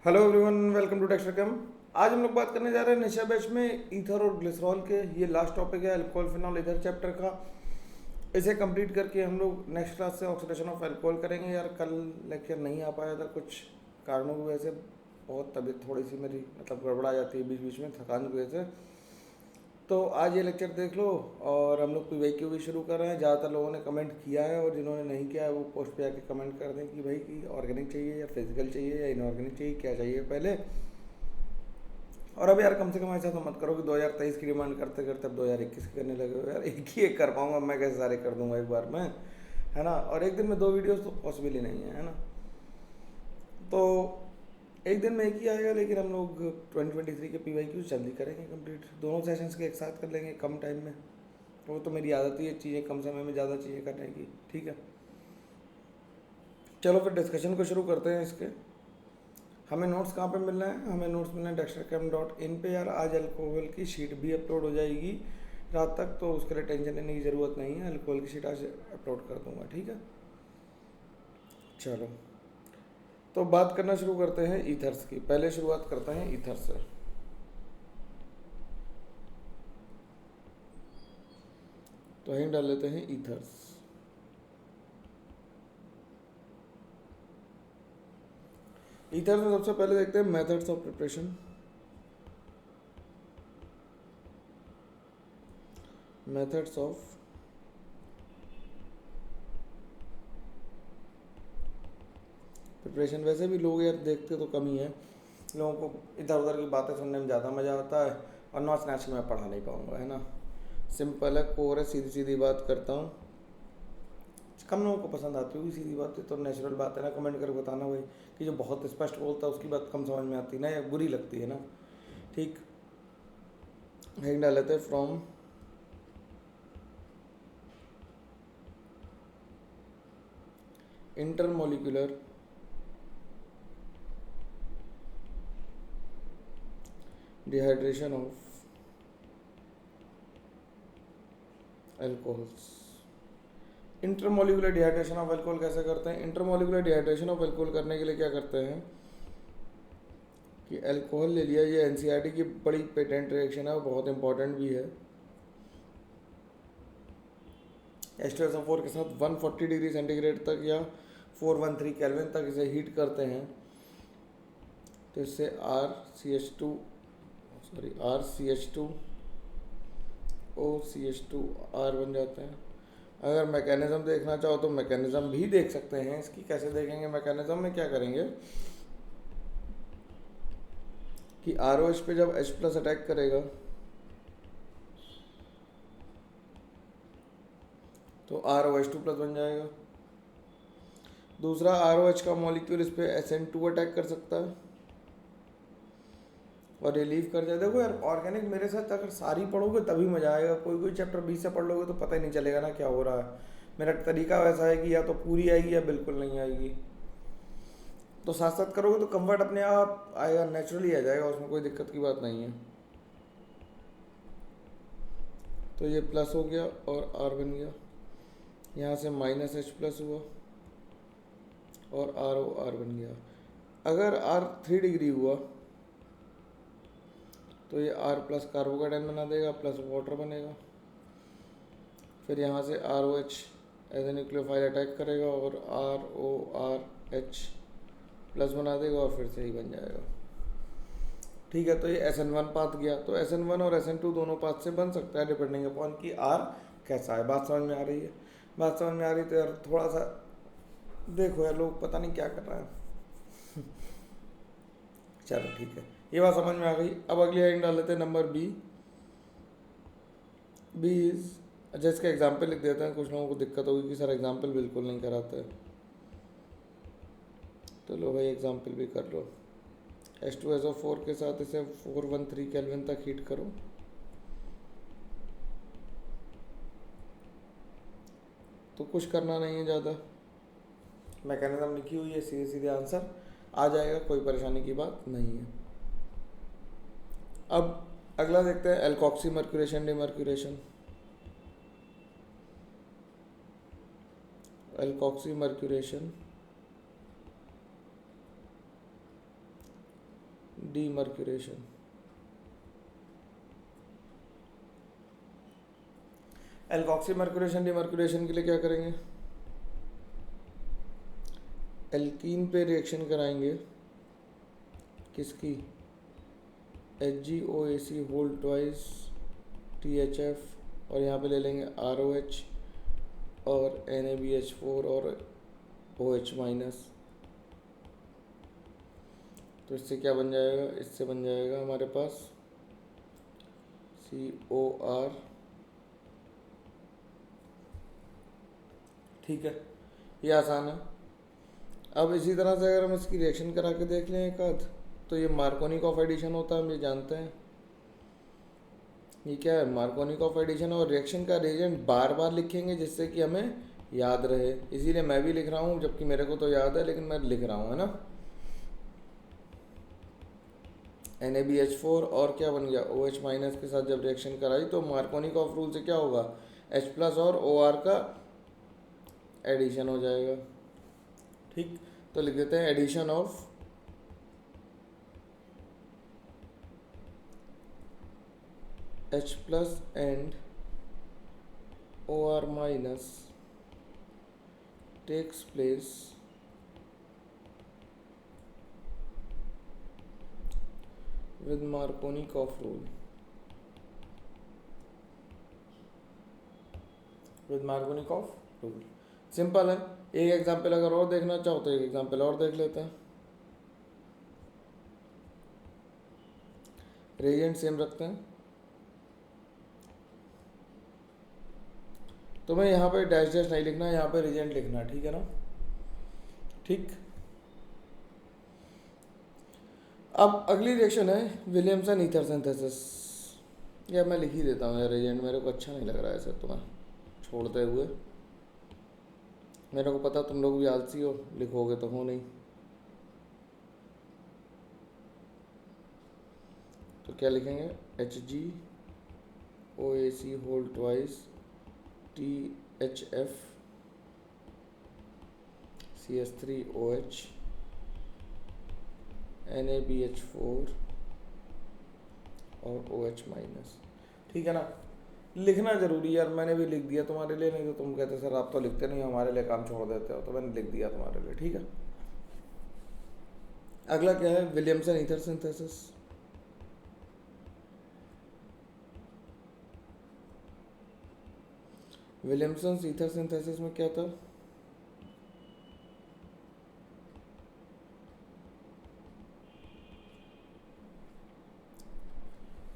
Hello everyone, welcome to Texter Cam. आज हम लोग बात करने जा रहे हैं नशा बैच में ईथर और ग्लिसरॉल के। ये लास्ट टॉपिक है अल्कोहल फिनॉल ईथर चैप्टर का। इसे कंप्लीट करके हम लोग नेक्स्ट क्लास से ऑक्सीडेशन ऑफ अल्कोहल करेंगे। यार कल लेक्चर नहीं आ पाया था, कुछ कारणों की वजह से। बहुत तबीयत थोड़ी सी मेरी गड़बड़ा जाती है बीच बीच में, थकान की वजह से। तो आज ये लेक्चर देख लो और हम लोग पीवाईक्यू भी शुरू कर रहे हैं। ज़्यादातर लोगों ने कमेंट किया है और जिन्होंने नहीं किया है वो पोस्ट पे आके कमेंट कर दें कि भाई कि ऑर्गेनिक चाहिए या फिजिकल चाहिए या इनऑर्गेनिक चाहिए, क्या चाहिए पहले। और अब यार कम से कम ऐसा तो मत करो कि 2023 की डिमांड करते करते अब 2021 की करने लगे हो। यार एक कर पाऊंगा मैं, कैसे सारे कर दूंगा एक बार में, है ना। और एक दिन में 2 वीडियोस तो पॉसिबल ही नहीं है ना। तो एक दिन में एक ही आएगा, लेकिन हम लोग 2023 के पीवाईक्यू जल्दी करेंगे कंप्लीट। दोनों सेशंस के एक साथ कर लेंगे कम टाइम में। वो तो मेरी आदत ही है चीज़ें कम समय में ज़्यादा चीज़ें करने की, ठीक है। चलो फिर डिस्कशन को शुरू करते हैं इसके। हमें नोट्स कहाँ पे मिल रहे हैं? हमें नोट्स मिल रहे हैं dextercam.in पे। यार आज अल्कोहल की शीट भी अपलोड हो जाएगी रात तक, तो उसके लिए टेंशन लेने की ज़रूरत नहीं है। अल्कोहल की शीट आज अपलोड कर दूंगा, ठीक है। चलो तो बात करना शुरू करते हैं ईथर्स की। पहले शुरुआत करते हैं ईथर से। तो यहीं डाल लेते हैं ईथर्स। ईथर में सबसे पहले देखते हैं methods of preparation. Methods of preparation. वैसे भी लोग यार देखते तो कम ही हैं, लोगों को इधर उधर की बातें सुनने में ज़्यादा मज़ा आता है। और नॉट्स नेचुरल मैं पढ़ा नहीं पाऊँगा, है ना। सिंपल है, कोर है, सीधी सीधी बात करता हूँ। कम लोगों को पसंद आती होगी सीधी बातें, तो नेचुरल बात है ना। कमेंट करके बताना भाई कि जो बहुत स्पष्ट बोलता है उसकी बात कम समझ में आती है ना, या बुरी लगती है ना। ठीक, हेडिंग डाल लेते हैं from intermolecular dehydration of alcohols. Intermolecular dehydration of alcohol कैसे करते हैं? इंटरमोलिकुलर डिहाइड्रेशन ऑफ अल्कोहल करने के लिए क्या करते हैं कि अल्कोहल ले लिया। ये एनसीईआरटी की बड़ी पेटेंट रिएक्शन है और बहुत इंपॉर्टेंट भी है। H2SO4 के साथ 140 डिग्री सेंटीग्रेड तक या 413 केल्विन तक इसे हीट करते हैं, तो इससे RCH2OCH2R बन जाते हैं। अगर मैकेनिज्म देखना चाहो तो मैकेनिज्म भी देख सकते हैं इसकी। कैसे देखेंगे? मैकेनिज्म में क्या करेंगे कि ROH पे जब H प्लस अटैक करेगा तो ROH2 प्लस बन जाएगा। दूसरा, ROH का मॉलिक्यूल इस पे SN2 अटैक कर सकता है और रिलीव कर जाए। देखो यार ऑर्गेनिक मेरे साथ अगर सारी पढ़ोगे तभी मजा आएगा। कोई कोई चैप्टर 20 से पढ़ लोगे तो पता ही नहीं चलेगा ना क्या हो रहा है। मेरा तरीका वैसा है कि या तो पूरी आएगी या बिल्कुल नहीं आएगी। तो साथ साथ करोगे तो कंफर्ट अपने आप आएगा, नेचुरली आ जाएगा, उसमें कोई दिक्कत की बात नहीं है। तो ये प्लस हो गया और R बन गया। यहाँ से -H प्लस हुआ और ROR बन गया। अगर R 3 डिग्री हुआ तो ये R प्लस कार्बोकेटाइन बना देगा, प्लस वाटर बनेगा। फिर यहाँ से ROH as a nucleophile attack करेगा और RORH प्लस बना देगा और फिर से ही बन जाएगा। ठीक है, तो ये SN1 पाथ गया। तो SN1 और SN2 दोनों पाथ से बन सकता है डिपेंडिंग अपॉन कि R कैसा है। बात समझ में आ रही है? बात समझ में आ रही तो यार थोड़ा सा देखो यार, लोग पता नहीं क्या कर रहे हैं। चलो ठीक है, ये बात समझ में आ गई। अब अगली हेडिंग डाल लेते हैं नंबर बी। बी इज, अच्छा इसका एग्जाम्पल लिख देते हैं। कुछ लोगों को दिक्कत होगी कि सर एग्जाम्पल बिल्कुल नहीं कराते, तो लो भाई एग्जाम्पल भी कर लो। H2SO4 के साथ इसे 413 केल्विन तक हीट करो। तो कुछ करना नहीं है ज़्यादा, मैकेनिज्म लिखी हुई है, सीधे सीधे आंसर आ जाएगा, कोई परेशानी की बात नहीं है। अब अगला देखते हैं alkoxy mercuration demercuration. Alkoxy mercuration demercuration. Alkoxy mercuration demercuration के लिए क्या करेंगे, एल्कीन पे रिएक्शन कराएंगे, किसकी, HgOAc होल ट्वाइस THF, और यहाँ पे ले लेंगे ROH और NaBH4 और OH माइनस। तो इससे क्या बन जाएगा, इससे बन जाएगा हमारे पास COR। ठीक है, ये आसान है। अब इसी तरह से अगर हम इसकी रिएक्शन करा के देख लें एक आध, तो ये मार्कोनिकॉफ एडिशन होता है, हम ये जानते हैं। ये क्या है, मार्कोनिकॉफ एडिशन। और रिएक्शन का रिएजेंट बार बार लिखेंगे जिससे कि हमें याद रहे, इसीलिए मैं भी लिख रहा हूँ, जबकि मेरे को तो याद है लेकिन मैं लिख रहा हूँ, है ना। NaBH4 और क्या बन गया, OH माइनस के साथ जब रिएक्शन कराई तो मार्कोनिकॉफ रूल से क्या होगा, H+ और OR का एडिशन हो जाएगा। ठीक, तो लिख देते हैं addition of H+ and OR minus takes place with Markovnikov rule. With Markovnikov rule simple है। एक एग्जाम्पल अगर और देखना चाहो तो एक एग्जाम्पल और देख लेते हैं। रेजेंट सेम रखते हैं, तो मैं यहाँ पे डैश डैश नहीं लिखना, यहाँ पे रेजेंट लिखना है, ठीक है ना। ठीक, अब अगली रिएक्शन है विलियमसन ईथर सिंथेसिस। या मैं लिख ही देता हूँ यार रेजेंट, मेरे को अच्छा नहीं लग रहा है ऐसे तुम्हें छोड़ते हुए। मेरे को पता तुम लोग भी आलसी हो, लिखोगे तो हो नहीं। तो क्या लिखेंगे, HgOAc whole twice THF CS3OH NaBH4 और OH माइनस। ठीक है ना, लिखना जरूरी यार, मैंने भी लिख दिया तुम्हारे लिए, नहीं तो तुम कहते सर आप तो लिखते नहीं, हमारे लिए काम छोड़ देते हो, तो मैंने लिख दिया तुम्हारे लिए। ठीक है, अगला क्या है, Williamson ether synthesis. Williamson ether synthesis में क्या था,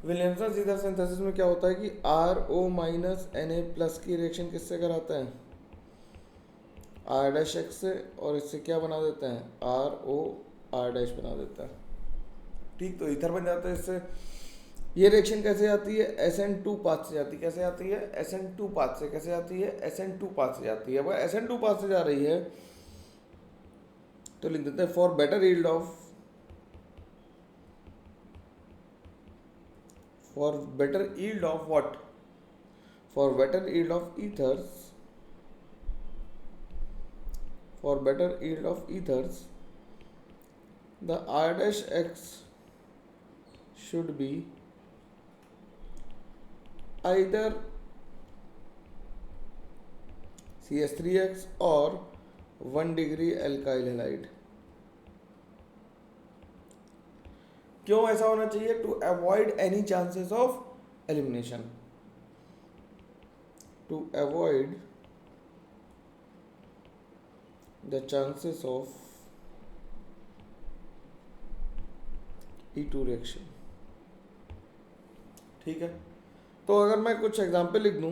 विलियमसन ईथर सिंथेसिस में क्या होता है कि RO माइनस Na+ की रिएक्शन किससे कराते हैं, R' से, और इससे क्या बना देते हैं, ROR' बना देता है। ठीक, तो ईथर बन जाता है इससे। ये रिएक्शन कैसे आती है, SN2 पाथ से जाती है। कैसे आती है, SN2 पाथ से। कैसे आती है, SN2 पाथ से जाती है। अब SN2 पाथ से जा रही है तो लिख देते हैं for better yield of, for better yield of what, for better yield of ethers, for better yield of ethers the R'(X) should be either CS3X or 1 degree alkyl halide। क्यों ऐसा होना चाहिए, to avoid any chances of elimination, to avoid the chances of E2 reaction. ठीक है, तो अगर मैं कुछ एग्जांपल लिख दूं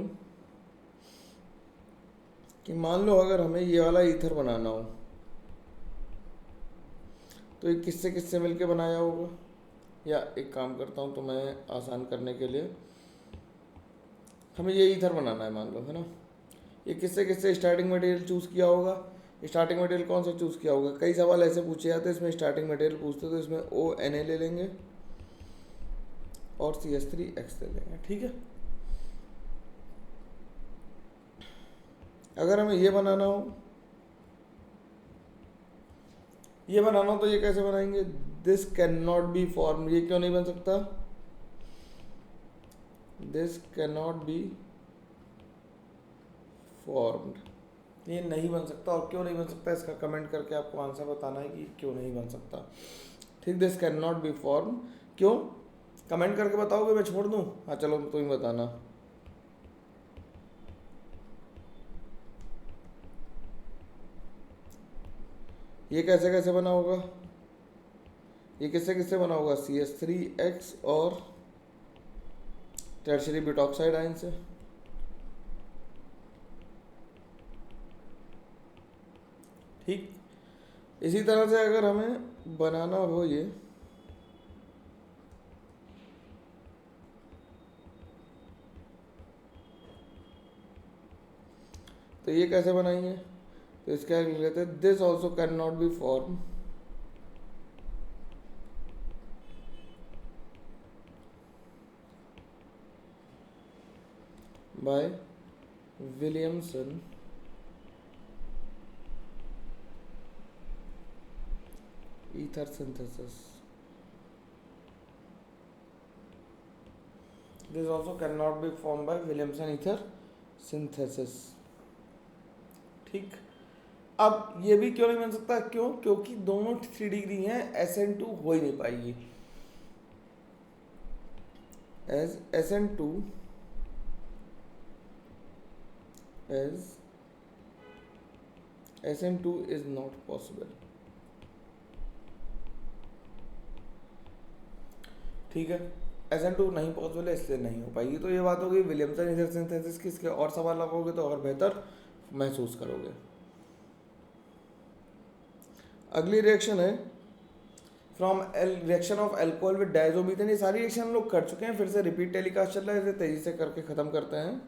कि मान लो अगर हमें ये वाला ईथर बनाना हो तो ये किससे किससे मिलके बनाया होगा, या एक काम करता हूँ तो मैं आसान करने के लिए, हमें ये ईथर बनाना है मान लो, है ना। ये किससे किससे स्टार्टिंग मटेरियल चूज़ किया होगा, स्टार्टिंग मटेरियल कौन सा चूज़ किया होगा। कई सवाल ऐसे पूछे जाते हैं, इसमें स्टार्टिंग मटेरियल पूछते तो इसमें ONa ले लेंगे और CS3X ले लेंगे। ठीक है, अगर हमें ये बनाना हो तो ये कैसे बनाएंगे, this can not be form, ये क्यों नहीं बन सकता? This can not be formed, ये नहीं बन सकता। और क्यों नहीं बन सकता इसका कमेंट करके आपको आंसर बताना है कि क्यों नहीं बन सकता। ठीक, this can not be form, क्यों? कमेंट करके बताओगे, मैं छोड़ दूं? हाँ चलो तुम ही बताना। ये कैसे कैसे बना होगा? ये किससे किससे बना होगा? CH3X और टर्शियरी ब्यूटॉक्साइड आयन से। ठीक, इसी तरह से अगर हमें बनाना हो ये, तो ये कैसे बनाएंगे? तो इसका लिख लेते हैं, this also can not be form by Williamson ether synthesis. This also can not be form by Williamson ether synthesis. ठीक, अब ये भी क्यों नहीं बन सकता? क्यों? क्योंकि दोनों 3 डिग्री हैं, SN2 हो ही नहीं पाएगी। As SN2 as SN2 is not possible। ठीक है, SN2 नहीं पॉसिबल है, इसलिए नहीं हो पाएगी। तो ये बात होगी विलियमसन ईथर सिंथेसिस की। इसके और सवाल लगाओगे तो और बेहतर महसूस करोगे। अगली रिएक्शन है from reaction of alcohol with diazomethane. ये सारी रिएक्शन हम लोग कर चुके हैं, फिर से रिपीट टेलीकास्ट चल रहा है, इसे तेजी से करके खत्म करते हैं।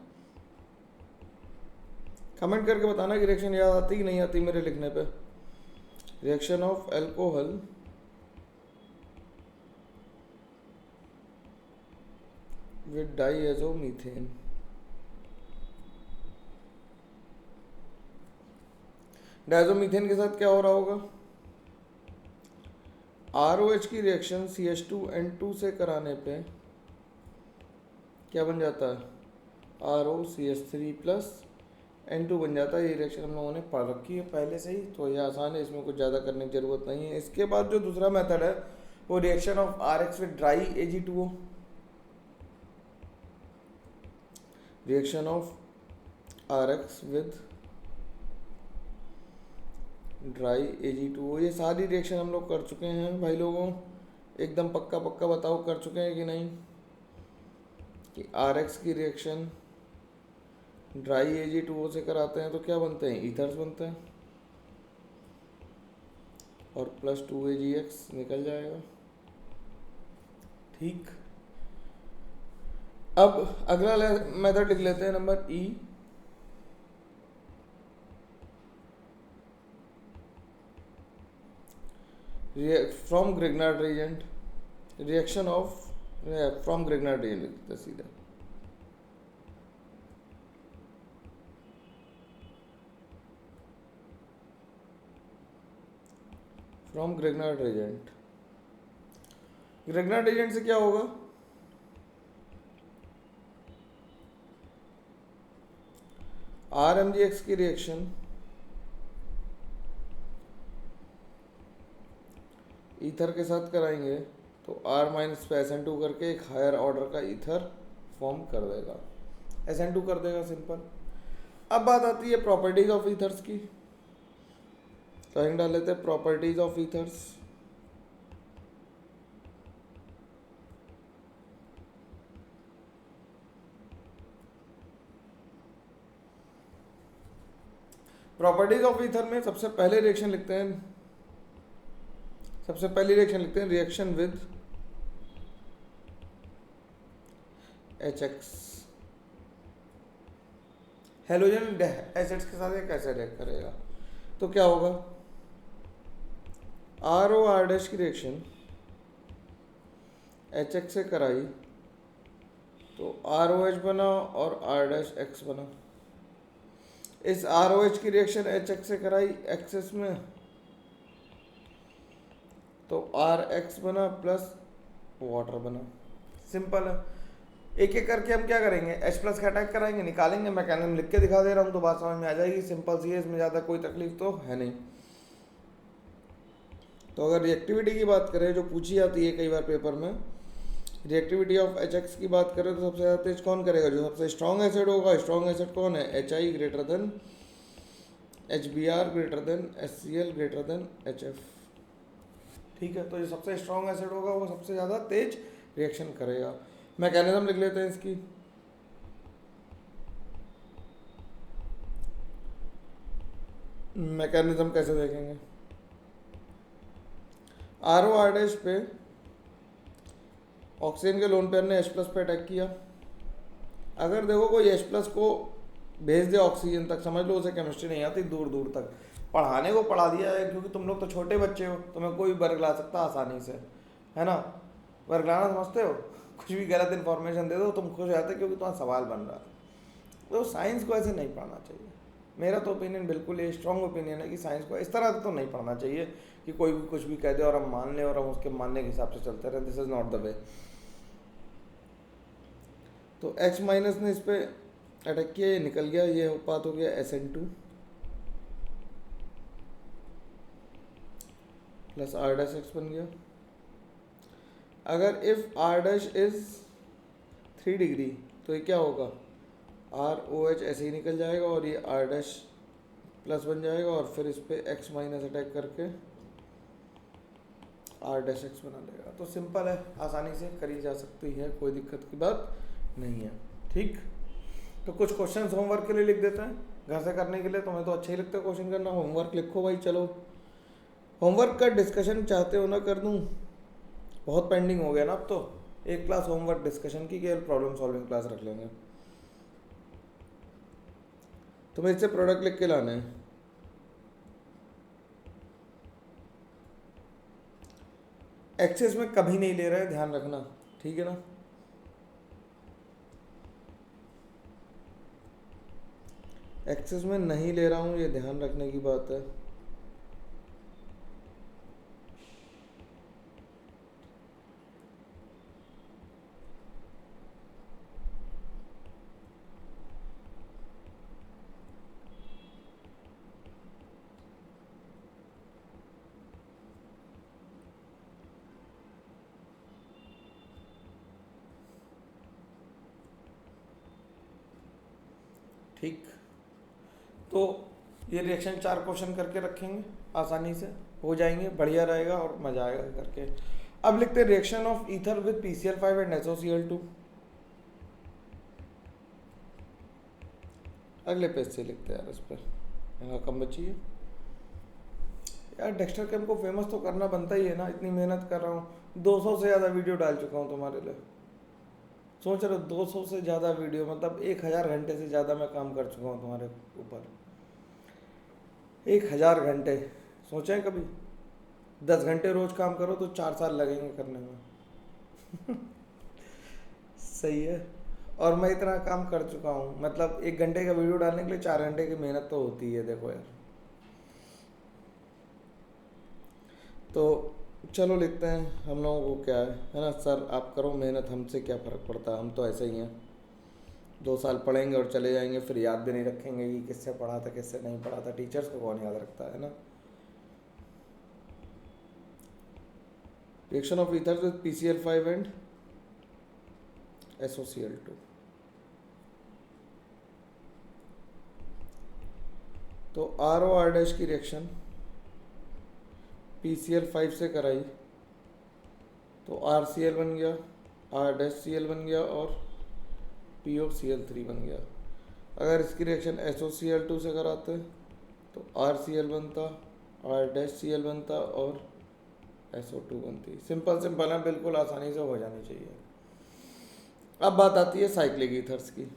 कमेंट करके बताना कि रिएक्शन याद आती कि नहीं आती मेरे लिखने पे। Reaction of alcohol with diazomethane. Diazomethane के साथ क्या हो रहा होगा? ROH की रिएक्शन CH2N2 से कराने पे क्या बन जाता है? ROCH3 प्लस N2 बन जाता है। ये रिएक्शन हम लोगों ने पढ़ रखी है पहले से ही, तो ये आसान है, इसमें कुछ ज़्यादा करने की ज़रूरत नहीं है। इसके बाद जो दूसरा मेथड है वो reaction of RX with dry AG2O। Reaction of RX with dry AG2O। ये सारी रिएक्शन हम लोग कर चुके हैं भाई लोगों, एकदम पक्का पक्का बताओ कर चुके हैं कि नहीं? कि RX की रिएक्शन ड्राई AG2O से कराते हैं तो क्या बनते हैं? ईथर्स बनते हैं, और प्लस 2AgX निकल जाएगा। ठीक, अब अगला मेथड लिख लेते हैं, number E। From Grignard reagent, reaction of from Grignard reagent लिखते हैं सीधा। From Grignard reagent, Grignard reagent से क्या होगा? RMgX की रिएक्शन ईथर के साथ कराएंगे तो R माइनस पे SN2 करके एक हायर ऑर्डर का ईथर फॉर्म कर देगा, SN2 कर देगा, सिंपल। अब बात आती है प्रॉपर्टीज ऑफ ईथर्स की, तो हम डाल लेते हैं properties of ethers. Properties of ether में सबसे पहले रिएक्शन लिखते हैं, सबसे पहली रिएक्शन लिखते हैं reaction with HX। Halogen acids के साथ ये कैसे रिएक्ट करेगा? तो क्या होगा? ROR' की रिएक्शन HX से कराई तो ROH बना और R' बना। इस ROH की रिएक्शन HX से कराई एक्सेस में तो RX बना प्लस वाटर बना। सिंपल है। एक एक करके हम क्या करेंगे, H+ का अटैक कराएंगे, निकालेंगे। मैकेनिज्म लिख के दिखा दे रहा हूँ तो बात समझ में आ जाएगी। सिंपल सी है, इसमें ज़्यादा कोई तकलीफ तो है नहीं। तो अगर रिएक्टिविटी की बात करें जो पूछी जाती है कई बार पेपर में, रिएक्टिविटी ऑफ HX की बात करें तो सबसे ज़्यादा तेज कौन करेगा, जो सबसे स्ट्रॉन्ग एसिड होगा। स्ट्रॉन्ग एसिड कौन है, HI greater than HBr greater than HCl greater than HF। ठीक है, तो जो सबसे स्ट्रॉन्ग एसिड होगा वो सबसे ज़्यादा तेज रिएक्शन करेगा। मैकेनिज्म लिख लेते हैं इसकी। मैकेनिज्म कैसे देखेंगे, RO R' पे ऑक्सीजन के लोन पेयर ने H+ पे अटैक किया। अगर देखो कोई H+ को भेज दे ऑक्सीजन तक, समझ लो उसे केमिस्ट्री नहीं आती दूर दूर तक। पढ़ाने को पढ़ा दिया है, क्योंकि तुम लोग तो छोटे बच्चे हो, तुम्हें कोई भी वर्ग ला सकता आसानी से, है ना। वर्ग लाना समझते हो, कुछ भी गलत इन्फॉर्मेशन दे दो तुम खुश जाते क्योंकि तुम्हारा सवाल बन रहा है। तो साइंस को ऐसे नहीं पढ़ना चाहिए। मेरा तो ओपिनियन बिल्कुल ये स्ट्रॉन्ग ओपिनियन है कि साइंस को इस तरह से तो नहीं पढ़ना चाहिए कि कोई भी कुछ भी कह दे और हम मान लें और हम उसके मानने के हिसाब से चलते रहें। This is not the way. तो H- ने इस पर अटैक किया, ये निकल गया, ये उत्पाद हो गया SN2 प्लस R' बन गया। अगर इफ R' इज 3 डिग्री तो ये क्या होगा, ROH ऐसे ही निकल जाएगा और ये R' प्लस बन जाएगा और फिर इस पर X- अटैक करके R' बना देगा। तो सिंपल है, आसानी से करी जा सकती है, कोई दिक्कत की बात नहीं है। ठीक, तो कुछ क्वेश्चंस होमवर्क के लिए लिख देते हैं, घर से करने के लिए। तुम्हें तो अच्छा ही लगता है क्वेश्चन करना, होमवर्क लिखो भाई। चलो, होमवर्क का डिस्कशन चाहते हो ना कर दूं, बहुत पेंडिंग हो गया ना अब तो। एक क्लास होमवर्क डिस्कशन की, केवल प्रॉब्लम सॉल्विंग क्लास रख लेंगे। तुम्हें इससे प्रोडक्ट लिख के लाने हैं। एक्सेस में कभी नहीं ले रहे, ध्यान रखना, ठीक है ना। एक्सेस में नहीं ले रहा हूँ, ये ध्यान रखने की बात है। ठीक, तो ये रिएक्शन 4 क्वेश्चन करके रखेंगे, आसानी से हो जाएंगे, बढ़िया रहेगा और मजा आएगा करके। अब लिखते हैं reaction of ether with PCl5 and SOCl2। अगले पेज से लिखते हैं यार, इस पर यहाँ कम बची है यार। डेक्स्टर कैम को फेमस तो करना बनता ही है ना, इतनी मेहनत कर रहा हूँ, 200 से ज़्यादा वीडियो डाल चुका हूँ तुम्हारे लिए। सोच रहे हो 200 से ज़्यादा वीडियो, मतलब 1000 घंटे से ज़्यादा मैं काम कर चुका हूँ तुम्हारे ऊपर। 1000 घंटे, सोचें कभी 10 घंटे रोज काम करो तो 4 साल लगेंगे करने में। सही है। और मैं इतना काम कर चुका हूँ, मतलब 1 घंटे का वीडियो डालने के लिए 4 घंटे की मेहनत तो होती है, देखो यार। तो चलो लिखते हैं, हम लोगों को क्या है ना सर, आप करो मेहनत, हमसे क्या फ़र्क पड़ता है, हम तो ऐसे ही हैं। 2 साल पढ़ेंगे और चले जाएंगे, फिर याद भी नहीं रखेंगे कि किससे पढ़ा था किससे नहीं पढ़ा था। टीचर्स को कौन याद रखता है ना। Reaction of ether with PCl5 and SOCl2। तो ROR' की रिएक्शन PCl5 से कराई तो RCl बन गया, R'(Cl) बन गया और POCl3 बन गया। अगर इसकी रिएक्शन SOCl2 से कराते तो RCl बनता, R'(Cl) बनता और SO2 बनती। सिंपल सिंपल है, बिल्कुल आसानी से हो जानी चाहिए। अब बात आती है साइक्लिक ईथर्स की।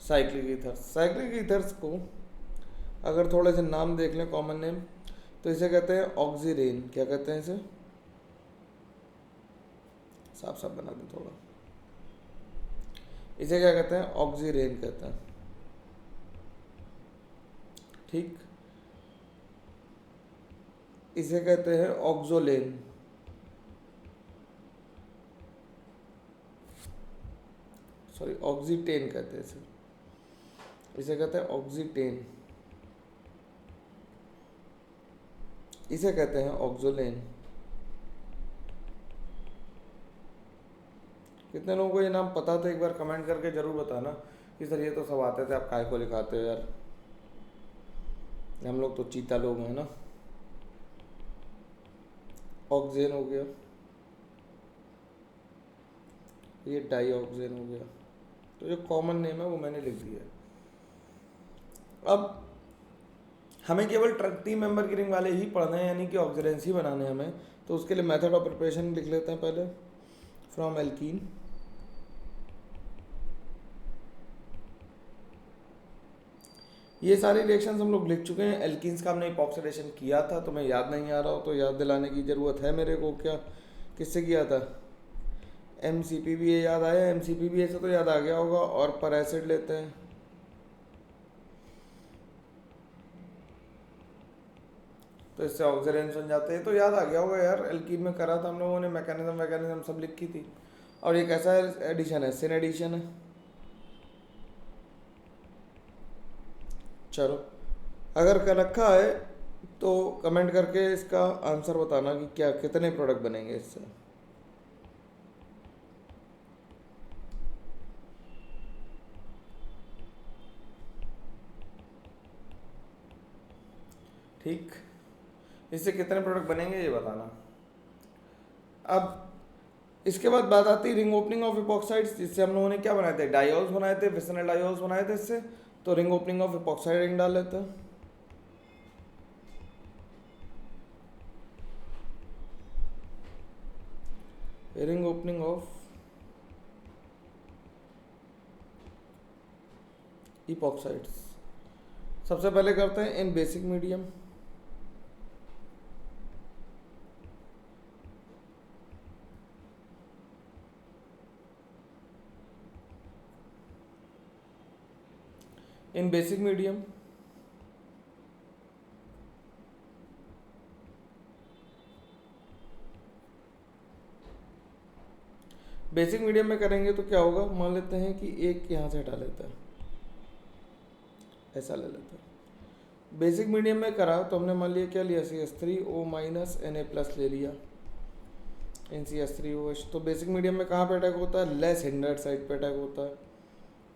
साइक्लिक ईथर्स को अगर थोड़े से नाम देख लें, कॉमन नेम, तो इसे कहते हैं ऑक्सीरेन। क्या कहते हैं इसे, साफ साफ बना दें थोड़ा, इसे क्या कहते हैं, ऑक्सीरेन कहते हैं। ठीक, इसे कहते हैं ऑक्सोलेन। सॉरी, ऑक्सीटेन कहते हैं इसे कहते हैं ऑक्सीटेन, इसे कहते हैं ऑक्सोलेन। कितने लोगों को ये नाम पता था, एक बार कमेंट करके जरूर बताना कि सर ये तो सब आते थे, आप काय को लिखाते हो यार, हम लोग तो चीता लोग हैं ना। ऑक्सीजन हो गया, ये डाईऑक्सीजन हो गया, तो जो कॉमन नेम है वो मैंने लिख दिया। अब हमें केवल ट्री मेंबर की रिंग वाले ही पढ़ने हैं, यानी कि ऑक्सीडेंस ही बनाने हैं हमें, तो उसके लिए मेथड ऑफ प्रिपरेशन लिख लेते हैं पहले। फ्रॉम एल्कीन, ये सारे रिएक्शंस हम लोग लिख चुके हैं। एल्कीन्स का हमने ऑक्सीडेशन किया था, तो मैं याद नहीं आ रहा हो तो याद दिलाने की ज़रूरत है मेरे को। क्या, किससे किया था? MCPBA याद आया? MCPBA से तो याद आ गया होगा। और पर एसिड लेते हैं, तो इससे ऑक्सीडेंस बन जाते हैं, तो याद आ गया होगा यार। एल्कीन में करा था हम लोगों ने, मैकेनिज्म सब लिखी थी। और ये कैसा एडिशन है? सिन एडिशन है। चलो, अगर कर रखा है तो कमेंट करके इसका आंसर बताना कि क्या कितने प्रोडक्ट बनेंगे इससे। ठीक, इससे कितने प्रोडक्ट बनेंगे ये बताना। अब इसके बाद बात आती है रिंग ओपनिंग ऑफ इपॉक्साइड्स, जिससे हम लोगों ने क्या बनाए थे? डायोल्स बनाए थे, विसिनल डायोल्स बनाए थे इससे। तो ring opening of epoxide ring डाल लेते हैं। रिंग ओपनिंग ऑफ इपॉक्साइड्स सबसे पहले करते हैं इन बेसिक मीडियम। इन बेसिक मीडियम बेसिक मीडियम में करेंगे तो क्या होगा? मान लेते हैं कि एक यहाँ से हटा लेते हैं, ऐसा ले लेते हैं। बेसिक मीडियम में करा तो हमने मान लिया क्या लिया? CH3O माइनस Na+ ले लिया, NCH3OH। तो बेसिक मीडियम में कहाँ पे अटैक होता है? लेस हिंडर्ड साइड पे अटैक होता है।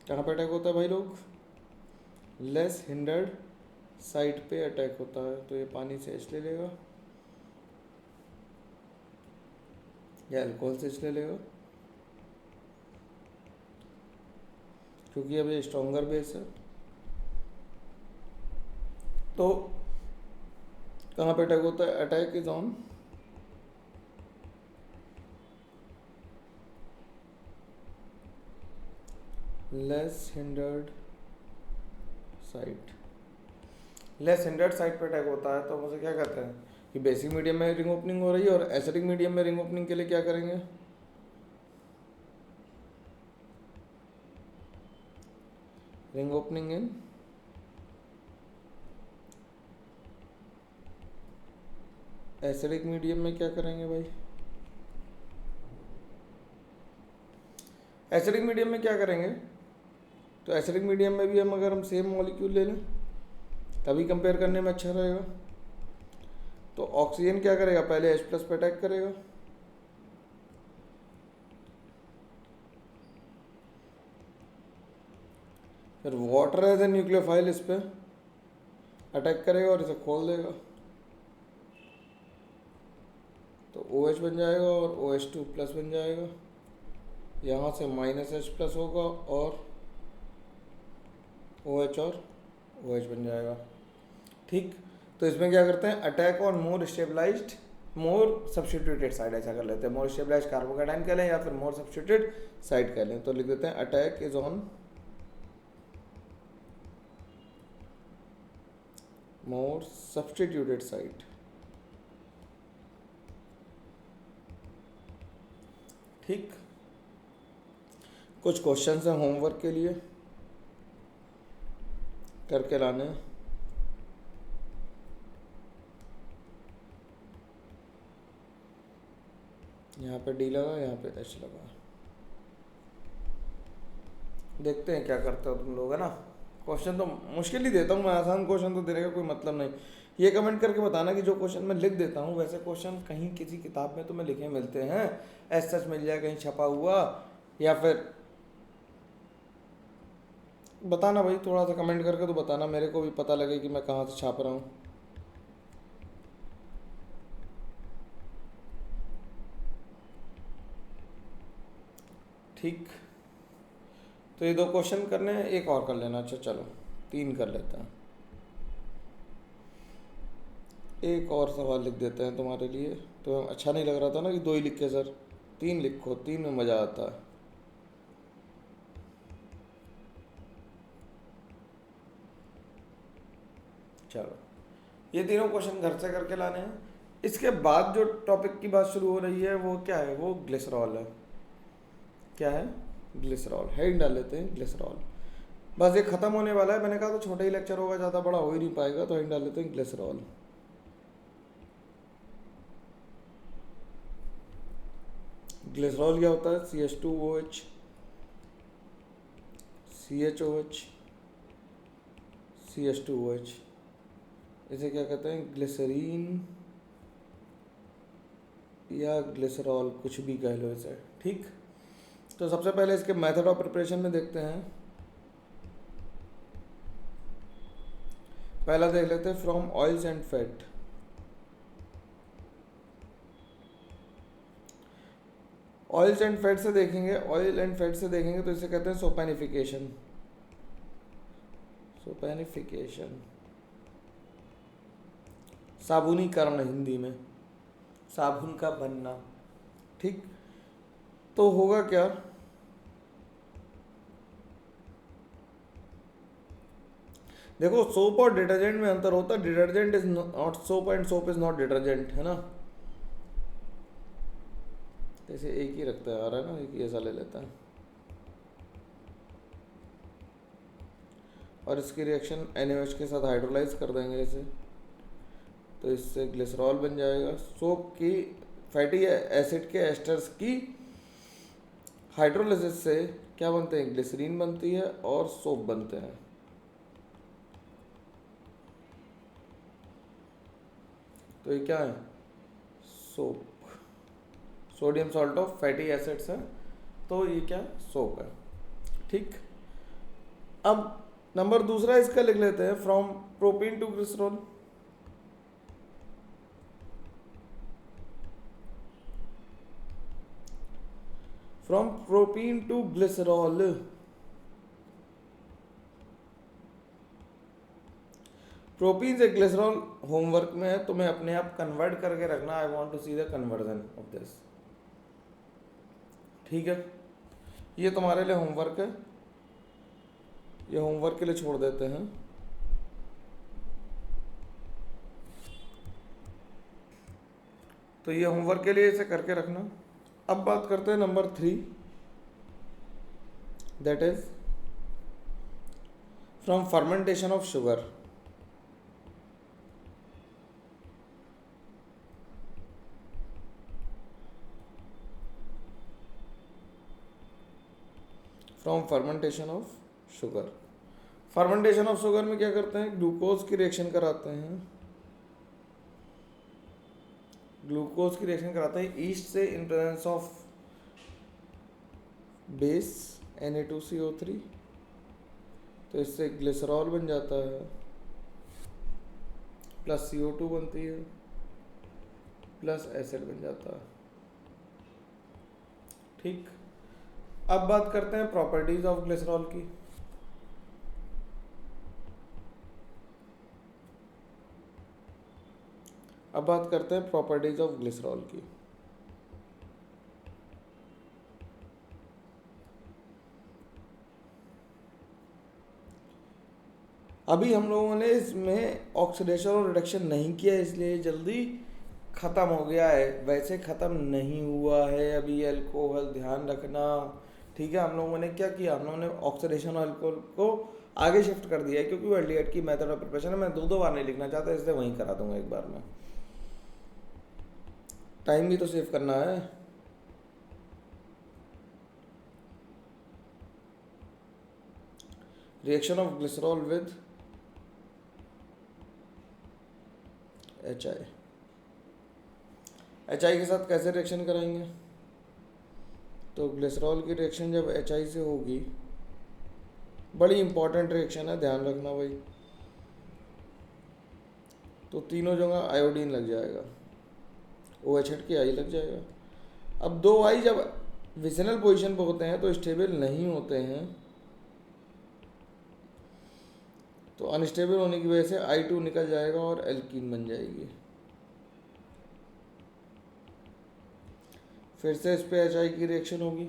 कहाँ पे अटैक होता है भाई लोग? लेस हिंडर्ड साइड पे अटैक होता है। तो ये पानी से H ले लेगा या अल्कोहल से H ले लेगा, क्योंकि अब ये स्ट्रॉन्गर बेस है। तो कहाँ पे अटैक होता है? Attack is on less hindered side. Less hindered side पे अटैक होता है, तो मुझे क्या कहते हैं कि बेसिक मीडियम में रिंग ओपनिंग हो रही है। और एसिडिक मीडियम में रिंग ओपनिंग के लिए क्या करेंगे? Ring opening in acidic medium में क्या करेंगे भाई? एसिडिक मीडियम में क्या करेंगे? तो एसिडिक मीडियम में भी अगर हम सेम मॉलिक्यूल ले लें तभी कंपेयर करने में अच्छा रहेगा। तो ऑक्सीजन क्या करेगा? पहले H+ पे अटैक करेगा, फिर वाटर एज ए न्यूक्लियोफाइल इस पे अटैक करेगा और इसे खोल देगा, तो OH बन जाएगा और OH2+ बन जाएगा। यहाँ से -H+ होगा और OH और OH बन जाएगा। ठीक, तो इसमें क्या करते हैं? Attack on more stabilised more substituted side, ऐसा कर लेते हैं। मोर स्टेबलाइज्ड कार्बोकेटाइन कह लें या फिर मोर सब्स्टिट्यूटेड साइड कह लें। तो लिख देते हैं attack is on more substituted side. ठीक, कुछ क्वेश्चंस हैं होमवर्क के लिए, करके लाने हैं। यहाँ पे डी लगा, यहाँ पे एच लगा। देखते हैं क्या करते हो तुम लोग, है ना। क्वेश्चन तो मुश्किल ही देता हूँ मैं, आसान क्वेश्चन तो देने का कोई मतलब नहीं। ये कमेंट करके बताना कि जो क्वेश्चन मैं लिख देता हूँ वैसे क्वेश्चन कहीं किसी किताब में तो मैं लिखे मिलते हैं, एज सच मिल जाए कहीं छपा हुआ, या फिर बताना भाई, थोड़ा सा कमेंट करके तो बताना, मेरे को भी पता लगे कि मैं कहाँ से छाप रहा हूँ। ठीक, तो ये 2 क्वेश्चन करने हैं, एक और कर लेना। अच्छा चलो 3 कर लेते हैं। एक और सवाल लिख देते हैं तुम्हारे लिए। तो अच्छा नहीं लग रहा था ना कि 2 ही लिखे सर, 3 लिखो, 3 में मज़ा आता है। चलो ये तीनों क्वेश्चन घर से करके लाने हैं। इसके बाद जो टॉपिक की बात शुरू हो रही है वो क्या है, वो ग्लिसरॉल है। क्या है, ग्लिसरॉल। हेडिंग डाल लेते हैं ग्लिसरॉल। बस ये खत्म होने वाला है, मैंने कहा तो छोटा ही लेक्चर होगा, ज़्यादा बड़ा हो ही नहीं पाएगा, तो हेडिंग डाल लेते हैं ग्लिसरॉल। ग्लिसरॉल क्या होता है, CH2OH, CHOH, CH2OH। इसे क्या कहते हैं, ग्लिसरीन या ग्लिसरॉल, कुछ भी कह लो इसे। ठीक, तो सबसे पहले इसके मेथड ऑफ प्रिपरेशन में देखते हैं। पहला देख लेते हैं from oils and fat. Oils and fat से देखेंगे, ऑयल एंड फैट से देखेंगे तो इसे कहते हैं सोपैनिफिकेशन। सोपैनिफिकेशन, साबुनीकरण हिंदी में, साबुन का बनना। ठीक, तो होगा क्या, देखो सोप और डिटर्जेंट में अंतर होता है। Detergent is not soap and soap is not detergent, है ना। जैसे एक ही रखता है, आ रहा है ना, एक ही ऐसा ले लेता है। और इसकी रिएक्शन NaOH के साथ हाइड्रोलाइज कर देंगे इसे, तो इससे ग्लिसरॉल बन जाएगा। सोप की फैटी एसिड के एस्टर्स की हाइड्रोलिसिस से क्या बनते हैं, ग्लिसरीन बनती है और सोप बनते हैं। तो ये क्या है, soap, sodium salt of fatty acids है, तो ये क्या, सोप है। ठीक, अब नंबर दूसरा इसका लिख लेते हैं, from propene to glycerol. From propene to glycerol, propene से ग्लिसरॉल होमवर्क में है, तो मैं अपने आप कन्वर्ट करके रखना, I want to see the conversion of this. ठीक है, ये तुम्हारे लिए होमवर्क है, ये होमवर्क के लिए छोड़ देते हैं। तो ये होमवर्क के लिए इसे करके रखना। अब बात करते हैं number 3, that is from fermentation of sugar. From fermentation of sugar. Fermentation of sugar में क्या करते हैं, ग्लूकोज की रिएक्शन कराते हैं, ग्लूकोज की रिएक्शन कराते हैं ईस्ट से in presence of base Na2CO3, तो इससे ग्लिसरॉल बन जाता है, प्लस CO2 बनती है, प्लस एसिड बन जाता है। ठीक, अब बात करते हैं प्रॉपर्टीज ऑफ ग्लिसरॉल की। अब बात करते हैं प्रॉपर्टीज ऑफ ग्लिसरॉल की। अभी हम लोगों ने इसमें ऑक्सीडेशन और रिडक्शन नहीं किया, इसलिए जल्दी ख़त्म हो गया है। वैसे ख़त्म नहीं हुआ है अभी अल्कोहल, ध्यान रखना। ठीक है, हम लोगों ने क्या किया, हम लोगों ने ऑक्सीडेशन और अल्कोहल को आगे शिफ्ट कर दिया है, क्योंकि वो एल्डिहाइड की मेथड ऑफ प्रिपरेशन है। मैं 2 बार नहीं लिखना चाहता, इसलिए वहीं करा दूंगा एक बार में। टाइम भी तो सेव करना है। Reaction of glycerol with HI। HI के साथ कैसे रिएक्शन कराएंगे? तो ग्लिसरॉल की रिएक्शन जब HI से होगी, बड़ी इंपॉर्टेंट रिएक्शन है, ध्यान रखना भाई, तो तीनों जगह आयोडीन लग जाएगा, OH हट के I लग जाएगा। अब दो I जब विसिनल पोजीशन पर होते हैं तो स्टेबल नहीं होते हैं, तो अनस्टेबल होने की वजह से I2 निकल जाएगा और एल्कीन बन जाएगी। फिर से इस पे HI की रिएक्शन होगी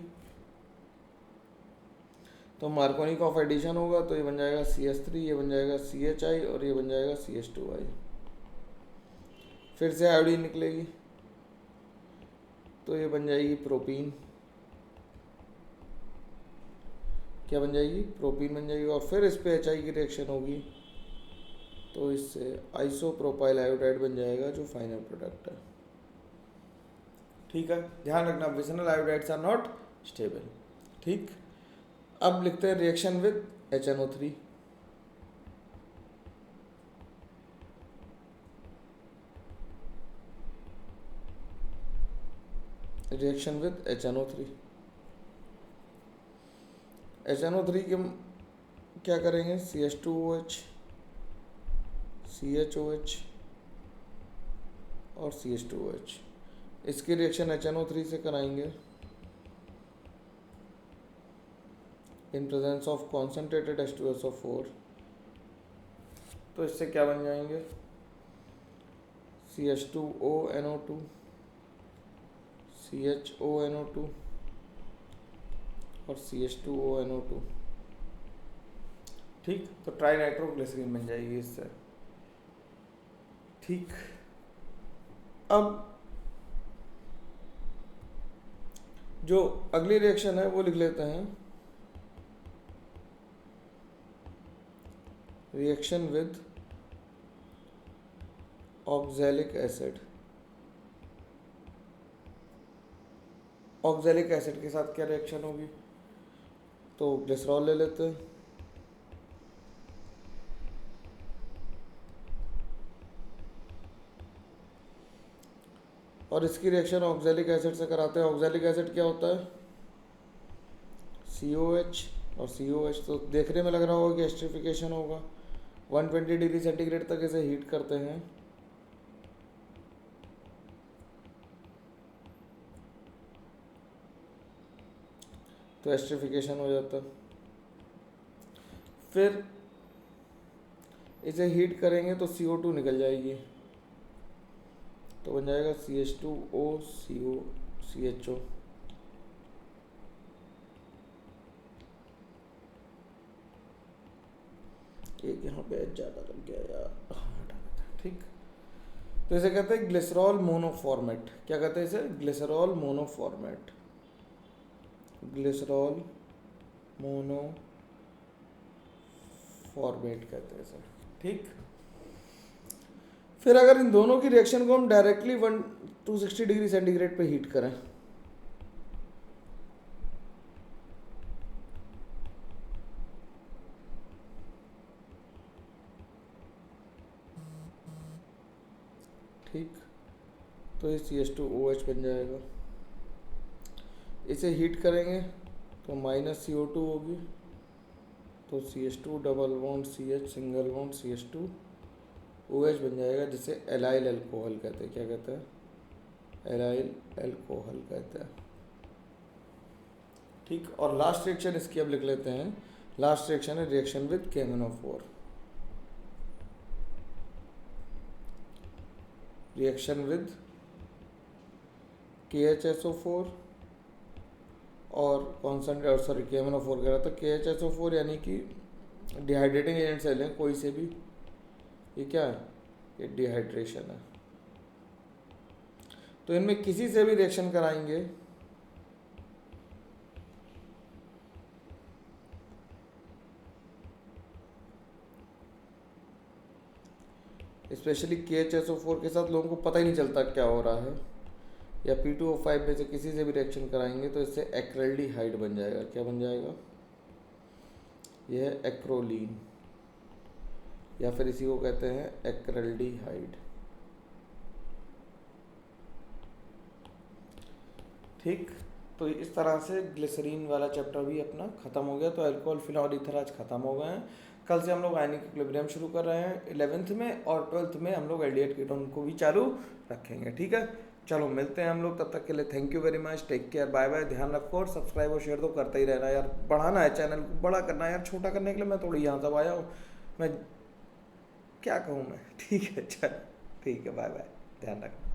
तो मार्कोनिक ऑफ एडिशन होगा, तो ये बन जाएगा CH3, ये बन जाएगा CHI और ये बन जाएगा CH2I। फिर से आयोडीन निकलेगी तो ये बन जाएगी प्रोपीन, क्या बन जाएगी? प्रोपीन बन जाएगी। और फिर इस पे HI की रिएक्शन होगी तो इससे आइसोप्रोपाइल आयोडाइड बन जाएगा जो फाइनल प्रोडक्ट है। ठीक है, ध्यान रखना vicinal iodides are not stable. ठीक, अब लिखते हैं reaction with HNO3। Reaction with HNO3। HNO3 के हम क्या करेंगे? CH2OH, CHOH और CH2OH। इसकी रिएक्शन HNO3 से कराएंगे in presence of concentrated H2SO4। तो इससे क्या बन जाएंगे? CH2ONO2, CHONO2 और CH2ONO2। ठीक, तो ट्राई नाइट्रोग्लिसरीन बन जाएगी इससे। ठीक, अब जो अगली रिएक्शन है वो लिख लेते हैं, reaction with oxalic acid. Oxalic acid के साथ क्या रिएक्शन होगी? तो ग्लिसरॉल ले लेते हैं, और इसकी रिएक्शन ऑक्सैलिक एसिड से कराते हैं। ऑक्सैलिक एसिड क्या होता है? COH और COH। तो देखने में लग रहा होगा कि एस्टरिफिकेशन होगा। 120 डिग्री सेंटीग्रेड तक इसे हीट करते हैं, तो एस्टरिफिकेशन हो जाता है। फिर इसे हीट करेंगे तो CO2 निकल जाएगी, तो बन जाएगा CH2O CHO। एक यहाँ पे ज़्यादा लग गया यार। ठीक, तो इसे कहते हैं ग्लिसरॉल मोनोफॉर्मेट। क्या कहते हैं इसे? ग्लिसरॉल मोनोफॉर्मेट। ग्लिसरॉल मोनोफॉर्मेट कहते हैं इसे। ठीक, फिर अगर इन दोनों की रिएक्शन को हम डायरेक्टली 260 डिग्री सेंटीग्रेड पे हीट करें, ठीक, तो ये CH2OH बन जाएगा। इसे हीट करेंगे तो -CO2 होगी, तो CH2 double bond CH single bond CH2OH बन जाएगा, जिसे एलाइल अल्कोहल कहते हैं। क्या कहते हैं? एलाइल अल्कोहल कहते हैं। ठीक, और लास्ट रिएक्शन इसकी अब लिख लेते हैं। लास्ट रिएक्शन है reaction with KMnO4। Reaction with KHSO4 और कॉन्सेंट्रेट, सॉरी KMnO4 कह रहा था, KHSO4 यानी कि डिहाइड्रेटिंग एजेंट से लें कोई से भी, ये क्या है? ये डिहाइड्रेशन है। तो इनमें किसी से भी रिएक्शन कराएंगे स्पेशली KHSO4 के साथ लोगों को पता ही नहीं चलता क्या हो रहा है, या P2O5 में से किसी से भी रिएक्शन कराएंगे तो इससे एक्रिल्डिहाइड बन जाएगा। क्या बन जाएगा? यह है एक्रोलीन, या फिर इसी को कहते हैं एक्रेल्डिहाइड। ठीक, तो इस तरह से ग्लिसरीन वाला चैप्टर भी अपना खत्म हो गया। तो अल्कोहल फिनॉल ईथर आज खत्म हो गए हैं। कल से हम लोग आयनिक इक्विलिब्रियम शुरू कर रहे हैं 11th में, और 12th में हम लोग एल्डिहाइड कीटोन को भी चालू रखेंगे। ठीक है, चलो मिलते हैं हम लोग, तब तक के लिए thank you very much, take care, bye bye. ध्यान रखो और सब्सक्राइब और शेयर तो करते ही रहना यार, बढ़ाना है चैनल को, बड़ा करना है यार, छोटा करने के लिए मैं थोड़ी यहाँ तक आया हूँ, मैं क्या कहूँ मैं। ठीक है, चल ठीक है, बाय बाय, ध्यान रखना।